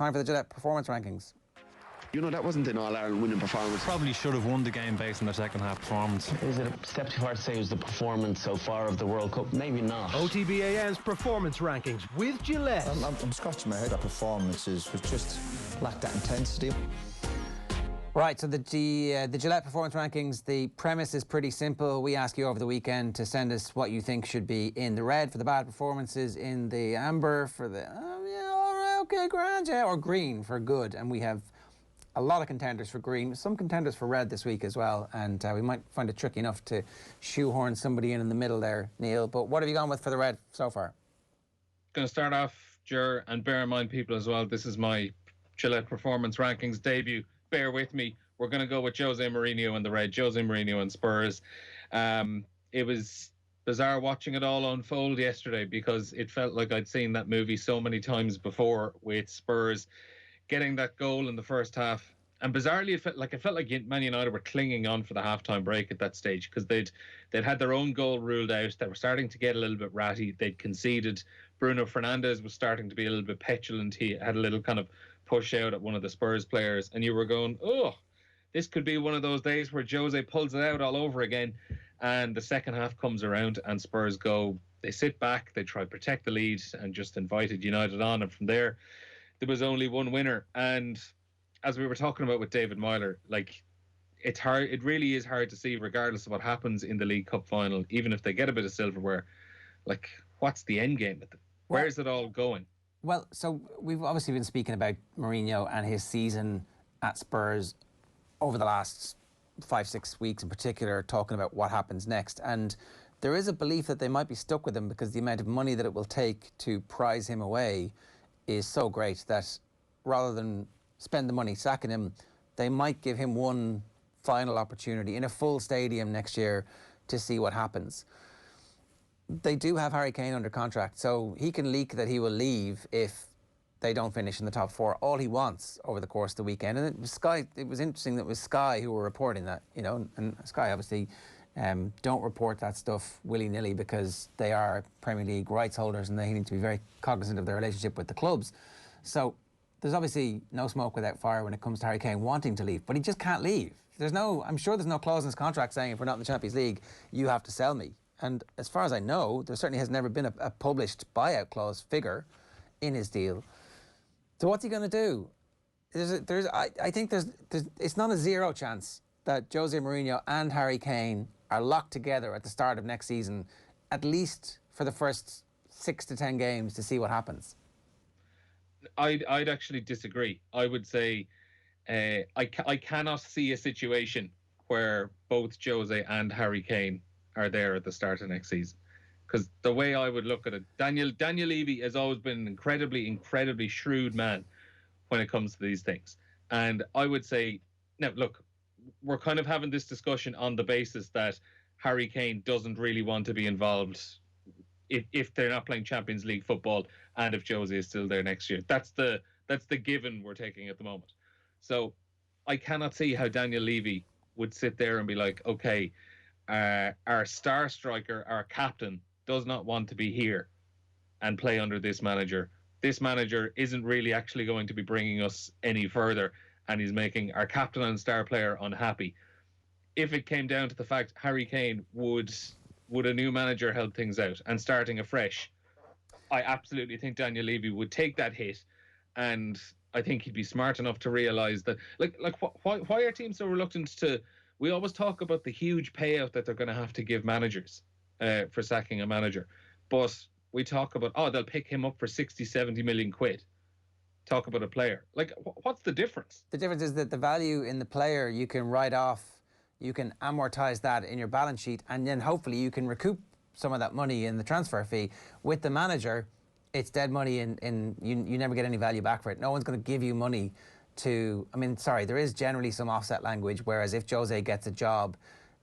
Time for the Gillette performance rankings. You know, that wasn't an All-Ireland winning performance. Probably should have won the game based on their second half performance. Is it a step too far to say it was the performance so far of the World Cup? Maybe not. OTB AM's performance rankings with Gillette. I'm scratching my head. That performances was just lacked that intensity. Right, so the Gillette performance rankings, the premise is pretty simple. We ask you over the weekend to send us what you think should be in the red for the bad performances, in the amber for the, okay, grand, yeah, or green for good. And we have a lot of contenders for green, some contenders for red this week as well. And we might find it tricky enough to shoehorn somebody in the middle there, Neil. But what have you gone with for the red so far? Going to start off, Ger, and bear in mind, people, as well, this is my Gillette performance rankings debut. Bear with me. We're going to go with Jose Mourinho and the red. Jose Mourinho and Spurs. It was bizarre watching it all unfold yesterday because it felt like I'd seen that movie so many times before with Spurs getting that goal in the first half. And bizarrely, it felt like Man United were clinging on for the halftime break at that stage because they'd had their own goal ruled out. They were starting to get a little bit ratty. They'd conceded. Bruno Fernandes was starting to be a little bit petulant. He had a little kind of push out at one of the Spurs players, and you were going, oh, this could be one of those days where Jose pulls it out all over again. And the second half comes around and Spurs they sit back, they try to protect the lead and just invited United on. And from there was only one winner. And as we were talking about with David Meyler, like, it's hard. It really is hard to see, regardless of what happens in the League Cup final, even if they get a bit of silverware, like, what's the end game with them? Where is it all going? Well, so we've obviously been speaking about Mourinho and his season at Spurs over the last 5-6 weeks in particular, talking about what happens next. And there is a belief that they might be stuck with him because the amount of money that it will take to prize him away is so great that rather than spend the money sacking him, they might give him one final opportunity in a full stadium next year to see what happens. They do have Harry Kane under contract, so he can leak that he will leave if they don't finish in the top four. All he wants over the course of the weekend. And it was interesting that it was Sky who were reporting that, you know, and Sky obviously don't report that stuff willy-nilly because they are Premier League rights holders and they need to be very cognizant of their relationship with the clubs. So there's obviously no smoke without fire when it comes to Harry Kane wanting to leave, but he just can't leave. I'm sure there's no clause in his contract saying if we're not in the Champions League, you have to sell me. And as far as I know, there certainly has never been a published buyout clause figure in his deal. So what's he going to do? I think it's not a zero chance that Jose Mourinho and Harry Kane are locked together at the start of next season, at least for the first 6 to 10 games to see what happens. I'd actually disagree. I would say I cannot see a situation where both Jose and Harry Kane are there at the start of next season. Because the way I would look at it, Daniel Levy has always been an incredibly shrewd man when it comes to these things. And I would say, now, look, we're kind of having this discussion on the basis that Harry Kane doesn't really want to be involved if they're not playing Champions League football and if Jose is still there next year. That's the given we're taking at the moment. So I cannot see how Daniel Levy would sit there and be like, okay, our star striker, our captain, does not want to be here and play under this manager. This manager isn't really actually going to be bringing us any further, and he's making our captain and star player unhappy. If it came down to the fact Harry Kane would a new manager help things out and starting afresh, I absolutely think Daniel Levy would take that hit, and I think he'd be smart enough to realise that, why are teams so reluctant to? We always talk about the huge payout that they're going to have to give managers for sacking a manager. But we talk about, they'll pick him up for 60, 70 million quid. Talk about a player. Like, what's the difference? The difference is that the value in the player you can write off, you can amortise that in your balance sheet, and then hopefully you can recoup some of that money in the transfer fee. With the manager, it's dead money and you never get any value back for it. No one's going to give you money there is generally some offset language, whereas if Jose gets a job,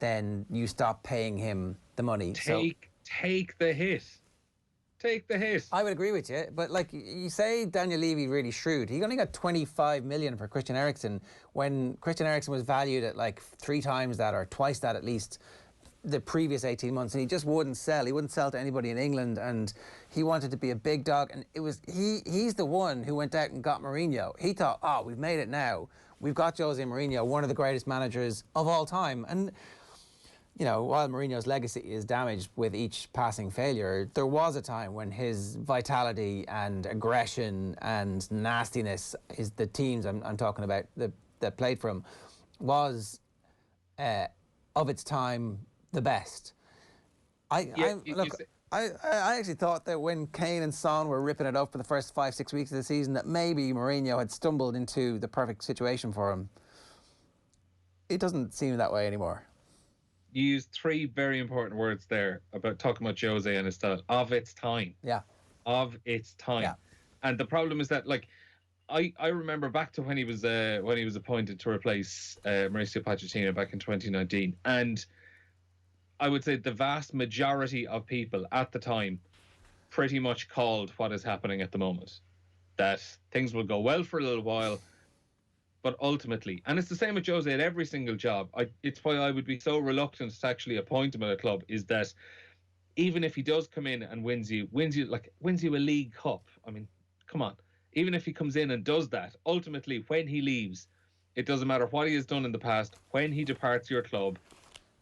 then you stop paying him the money. Take the hit. Take the hit. I would agree with you, but like you say, Daniel Levy really shrewd. He only got 25 million for Christian Eriksen when Christian Eriksen was valued at like 3 times that or twice that at least the previous 18 months, and he just wouldn't sell. He wouldn't sell to anybody in England, and he wanted to be a big dog. And it was he's the one who went out and got Mourinho. He thought, oh, we've made it now. We've got Jose Mourinho, one of the greatest managers of all time. And you know, while Mourinho's legacy is damaged with each passing failure, there was a time when his vitality and aggression and nastiness, the teams I'm talking about that played for him, was of its time the best. I actually thought that when Kane and Son were ripping it up for the first 5-6 weeks of the season, that maybe Mourinho had stumbled into the perfect situation for him. It doesn't seem that way anymore. You used three very important words there about talking about Jose and his style. Of its time. Yeah. Of its time. Yeah. And the problem is that, like, I remember back to when he was appointed to replace Mauricio Pochettino back in 2019, and I would say the vast majority of people at the time pretty much called what is happening at the moment. That things will go well for a little while, but ultimately, and it's the same with Jose at every single job. It's why I would be so reluctant to actually appoint him at a club, is that even if he does come in and wins you a League Cup, I mean, come on. Even if he comes in and does that, ultimately, when he leaves, it doesn't matter what he has done in the past. When he departs your club,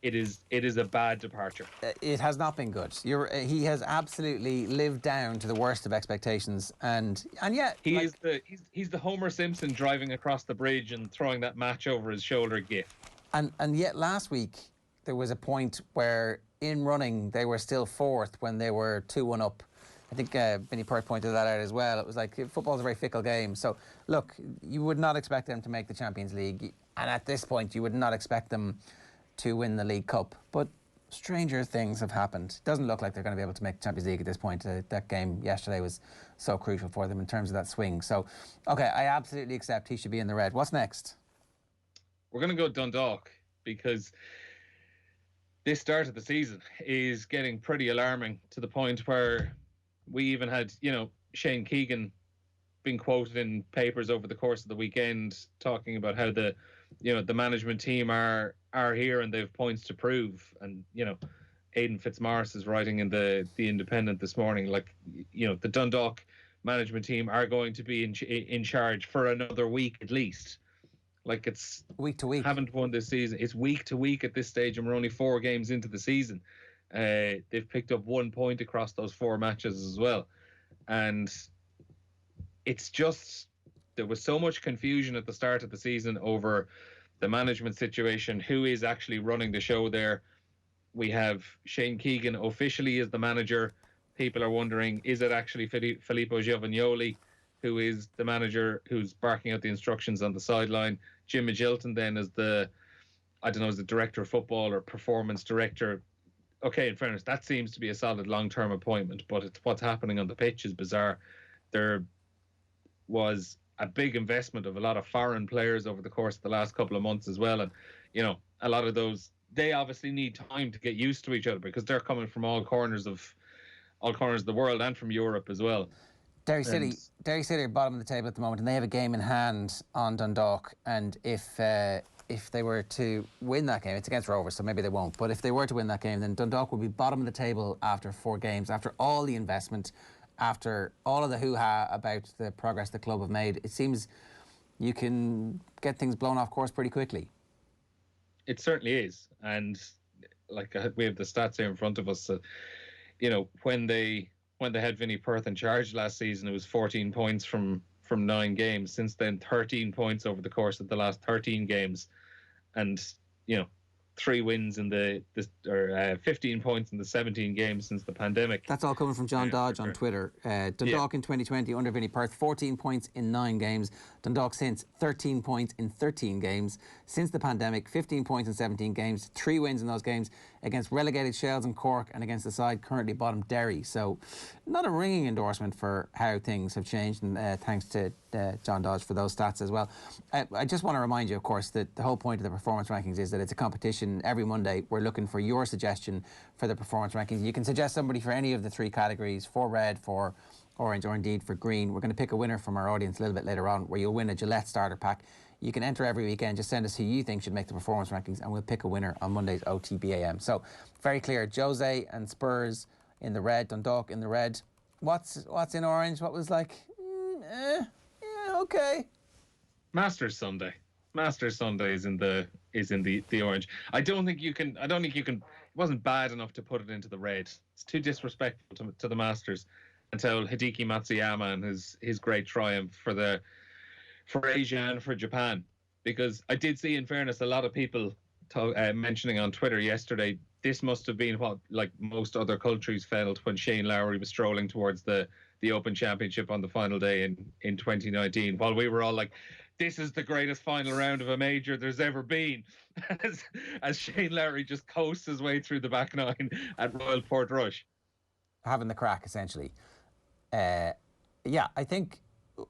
it is a bad departure. It has not been good. He has absolutely lived down to the worst of expectations, and yet he's the Homer Simpson driving across the bridge and throwing that match over his shoulder gif. And yet last week there was a point where in running they were still fourth when they were 2-1 up. I think Vinnie Perth pointed that out as well. It was like, football's a very fickle game. So, look, you would not expect them to make the Champions League. And at this point, you would not expect them to win the League Cup. But stranger things have happened. It doesn't look like they're going to be able to make the Champions League at this point. That game yesterday was so crucial for them in terms of that swing. So, OK, I absolutely accept he should be in the red. What's next? We're going to go Dundalk, because this start of the season is getting pretty alarming, to the point where we even had, Shane Keegan being quoted in papers over the course of the weekend talking about how the management team are here and they have points to prove. And, Aidan Fitzmaurice is writing in the Independent this morning, like, the Dundalk management team are going to be in charge for another week at least. Like, it's week to week. Haven't won this season. It's week to week at this stage, and we're only 4 games into the season. They've picked up 1 point across those 4 matches as well. And it's just, there was so much confusion at the start of the season over the management situation, who is actually running the show there. We have Shane Keegan officially as the manager. People are wondering, is it actually Filippo Giovagnoli who is the manager who's barking out the instructions on the sideline? Jim Magilton then as the director of football or performance director. Okay, in fairness, that seems to be a solid long-term appointment, but what's happening on the pitch is bizarre. There was a big investment of a lot of foreign players over the course of the last couple of months as well, and a lot of those, they obviously need time to get used to each other because they're coming from all corners of the world and from Europe as well. Derry City are bottom of the table at the moment, and they have a game in hand on Dundalk. And if they were to win that game, it's against Rovers, so maybe they won't. But if they were to win that game, then Dundalk will be bottom of the table after 4 games, after all the investment, after all of the hoo-ha about the progress the club have made. It seems you can get things blown off course pretty quickly. It certainly is, and like we have the stats here in front of us. When they had Vinnie Perth in charge last season, it was 14 points from 9 games. Since then, 13 points over the course of the last 13 games, and 3 wins in 15 points in the 17 games since the pandemic. That's all coming from John Dodge on Twitter. Dundalk in 2020 under Vinnie Perth, 14 points in 9 games. Dundalk since 13 points in 13 games. Since the pandemic, 15 points in 17 games, 3 wins in those games against relegated Shells and Cork and against the side currently bottom Derry. So not a ringing endorsement for how things have changed, and thanks to John Dodge for those stats as well. I just want to remind you, of course, that the whole point of the performance rankings is that it's a competition. Every Monday we're looking for your suggestion for the performance rankings. You can suggest somebody for any of the 3 categories, for red, for orange or indeed for green. We're going to pick a winner from our audience a little bit later on, where you'll win a Gillette starter pack. You can enter every weekend. Just send us who you think should make the performance rankings, and we'll pick a winner on Monday's OTB AM. So, very clear. Jose and Spurs in the red, Dundalk in the red. What's in orange? What was like, yeah, okay. Masters Sunday. Masters Sunday is in the orange. I don't think you can. It wasn't bad enough to put it into the red. It's too disrespectful to the Masters until Hideki Matsuyama and his great triumph for Asia and for Japan. Because I did see, in fairness, a lot of people mentioning on Twitter yesterday, this must have been what, like, most other countries felt when Shane Lowry was strolling towards the Open Championship on the final day in 2019, while we were all like, this is the greatest final round of a major there's ever been, as Shane Lowry just coasts his way through the back nine at Royal Portrush. Having the crack, essentially. I think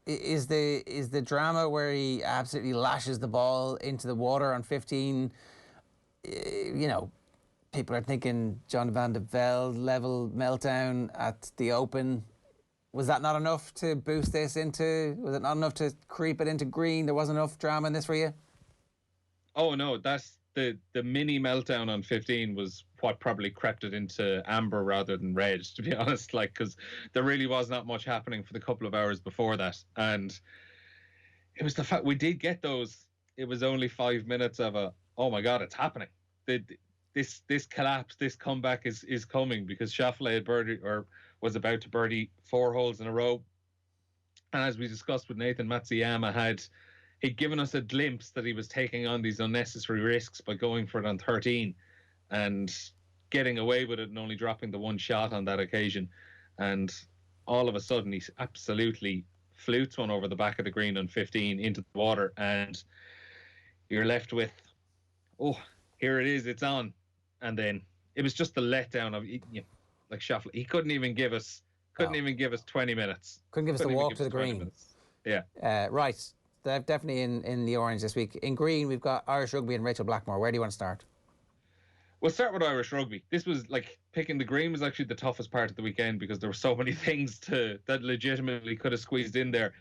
is the drama where he absolutely lashes the ball into the water on 15, people are thinking John van de Velde level meltdown at the Open. Was that not enough to boost this into? Was it not enough to creep it into green? There wasn't enough drama in this for you? Oh no, that's the mini meltdown on 15 was what probably crept it into amber rather than red, to be honest. Like, because there really was not much happening for the couple of hours before that, and it was the fact we did get those. It was only 5 minutes of a, oh my God, it's happening. This collapse, this comeback is coming, because Schauffele had was about to birdie 4 holes in a row. And as we discussed with Nathan, Matsuyama he'd given us a glimpse that he was taking on these unnecessary risks by going for it on 13 and getting away with it and only dropping the one shot on that occasion. And all of a sudden, he absolutely flutes one over the back of the green on 15 into the water. And you're left with, oh, here it is, it's on. And then it was just the letdown of, like Schauffele. He couldn't even give us 20 minutes. Couldn't give us the walk to the green. Minutes. Yeah. Right. They're definitely in the orange this week. In green, we've got Irish Rugby and Rachel Blackmore. Where do you want to start? We'll start with Irish Rugby. This was like, picking the green was actually the toughest part of the weekend, because there were so many things that legitimately could have squeezed in there.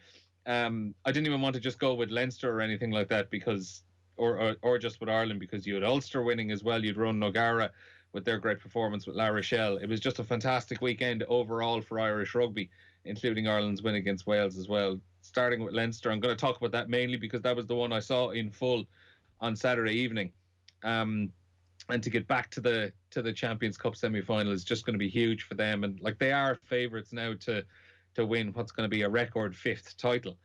I didn't even want to just go with Leinster or anything like that, because or just with Ireland, because you had Ulster winning as well. You'd run Nogara with their great performance with La Rochelle. It was just a fantastic weekend overall for Irish Rugby, including Ireland's win against Wales as well. Starting with Leinster, I'm going to talk about that mainly because that was the one I saw in full on Saturday evening. And to get back to the Champions Cup semi-final is just going to be huge for them. And like, they are favourites now to win what's going to be a record 5th title.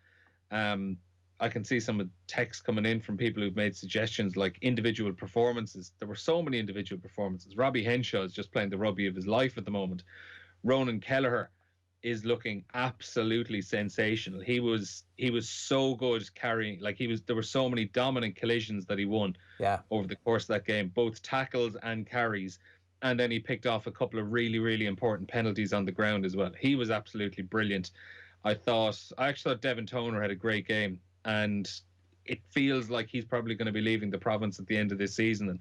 I can see some texts coming in from people who've made suggestions like individual performances. There were so many individual performances. Robbie Henshaw is just playing the rugby of his life at the moment. Ronan Kelleher is looking absolutely sensational. He was so good carrying, like, there were so many dominant collisions that he won over the course of that game, both tackles and carries. And then he picked off a couple of really, really important penalties on the ground as well. He was absolutely brilliant. I actually thought Devin Toner had a great game, and it feels like he's probably going to be leaving the province at the end of this season. And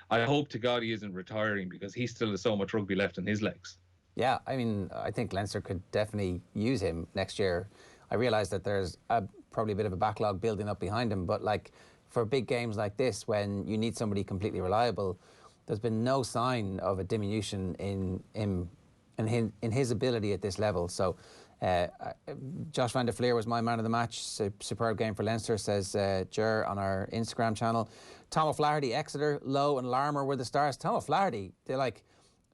I hope to God he isn't retiring, because he still has so much rugby left in his legs. Yeah, I mean, I think Leinster could definitely use him next year. I realise that there's probably a bit of a backlog building up behind him, but like, for big games like this, when you need somebody completely reliable, there's been no sign of a diminution in his ability at this level. So Josh van der Fleer was my man of the match. Superb game for Leinster, says Ger on our Instagram channel. Tom O'Flaherty, Exeter, Lowe and Larmour were the stars. Tom O'Flaherty, they're like,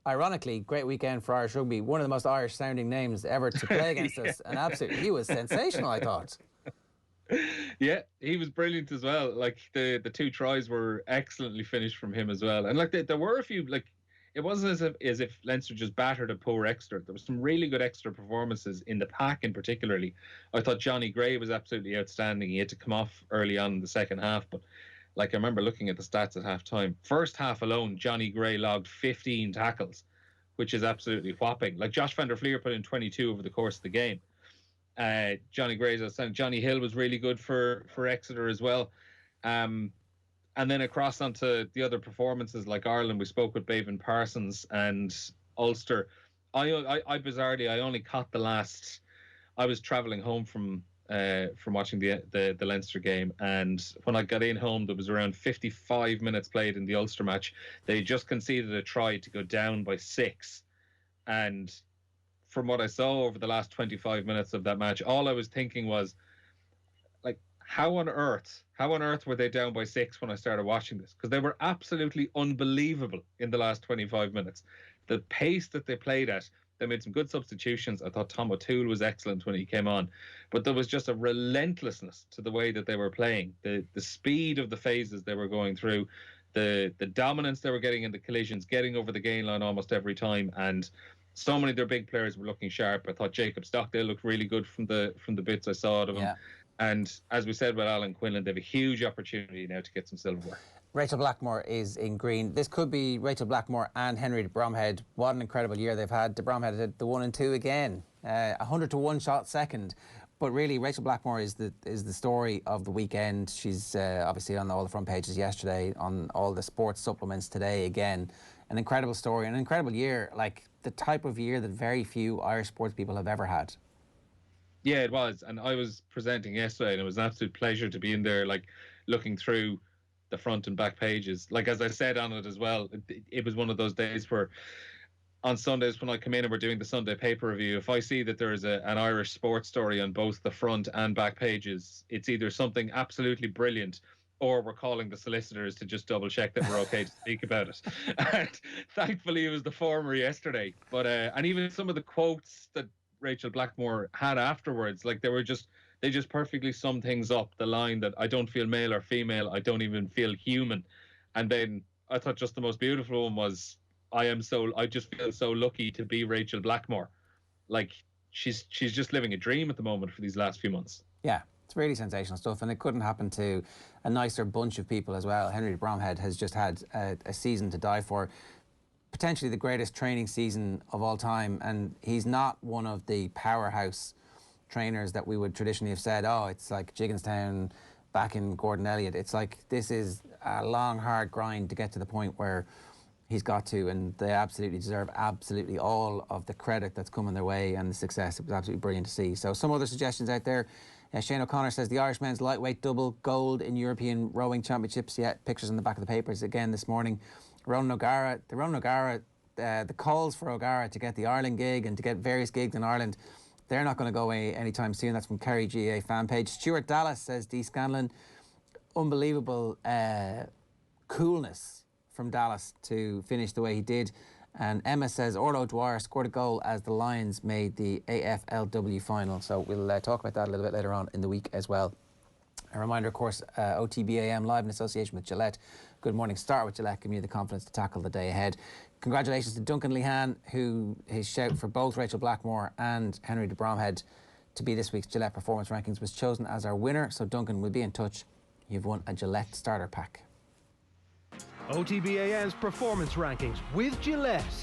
ironically, great weekend for Irish Rugby. One of the most Irish sounding names ever to play against us. And absolutely, he was sensational, I thought. Yeah, he was brilliant as well. Like, the 2 tries were excellently finished from him as well. And like, there were a few, like, it wasn't as if Leinster just battered a poor Exeter. There were some really good Exeter performances in the pack, in particularly. I thought Johnny Gray was absolutely outstanding. He had to come off early on in the second half, but like, I remember looking at the stats at half-time. First half alone, Johnny Gray logged 15 tackles, which is absolutely whopping. Like, Josh van der Fleer put in 22 over the course of the game. Johnny Gray's outstanding. Johnny Hill was really good for Exeter as well. And then across onto the other performances, like Ireland, we spoke with Bevan Parsons and Ulster. I bizarrely, I only caught the last I was travelling home from watching the Leinster game, and when I got in home, there was around 55 minutes played in the Ulster match. They just conceded a try to go down by 6, and from what I saw over the last 25 minutes of that match, all I was thinking was, like, how on earth were they down by 6 when I started watching this? Because they were absolutely unbelievable in the last 25 minutes. The pace that they played at, they made some good substitutions. I thought Tom O'Toole was excellent when he came on, but there was just a relentlessness to the way that they were playing. The speed of the phases they were going through, the dominance they were getting in the collisions, getting over the gain line almost every time, and so many of their big players were looking sharp. I thought Jacob Stockdale looked really good from the bits I saw of him. Yeah. And as we said with Alan Quinlan, they have a huge opportunity now to get some silverware. Rachel Blackmore is in green. This could be Rachel Blackmore and Henry de Bromhead. What an incredible year they've had. De Bromhead had the 1 and 2 again. 100 to 1 shot second. But really, Rachel Blackmore is the story of the weekend. She's obviously on all the front pages yesterday, on all the sports supplements today again. An incredible story, an incredible year. Like, the type of year that very few Irish sports people have ever had. Yeah, it was. And I was presenting yesterday, and it was an absolute pleasure to be in there, like, looking through the front and back pages. Like, as I said on it as well, it was one of those days where on Sundays when I come in and we're doing the Sunday paper review, if I see that there is an Irish sports story on both the front and back pages, it's either something absolutely brilliant or we're calling the solicitors to just double check that we're okay to speak about it. And thankfully it was the former yesterday. But and even some of the quotes that Rachel Blackmore had afterwards, like, they just perfectly summed things up. The line that I don't feel male or female, I don't even feel human. And then I thought just the most beautiful one was, I just feel so lucky to be Rachel Blackmore. Like, she's just living a dream at the moment for these last few months. Yeah, it's really sensational stuff, and it couldn't happen to a nicer bunch of people as well. Henry de Bromhead has just had a season to die for. Potentially the greatest training season of all time, and he's not one of the powerhouse trainers that we would traditionally have said, oh, it's like Jigginstown back in Gordon Elliott. It's like, this is a long, hard grind to get to the point where he's got to, and they absolutely deserve absolutely all of the credit that's coming their way and the success. It was absolutely brilliant to see. So some other suggestions out there. Shane O'Connor says the Irish men's lightweight double gold in European rowing championships. Yeah, pictures in the back of the papers again this morning. Ronan O'Gara, the calls for O'Gara to get the Ireland gig and to get various gigs in Ireland, they're not going to go away anytime soon. That's from Kerry GA fan page. Stuart Dallas says D. Scanlon, unbelievable coolness from Dallas to finish the way he did. And Emma says Orlo Dwyer scored a goal as the Lions made the AFLW final. So we'll talk about that a little bit later on in the week as well. A reminder, of course, OTB AM live in association with Gillette. Good morning start with Gillette, giving you the confidence to tackle the day ahead. Congratulations to Duncan Lehan, who his shout for both Rachel Blackmore and Henry de Bromhead to be this week's Gillette Performance Rankings was chosen as our winner. So Duncan, will be in touch. You've won a Gillette starter pack. OTB AM's Performance Rankings with Gillette.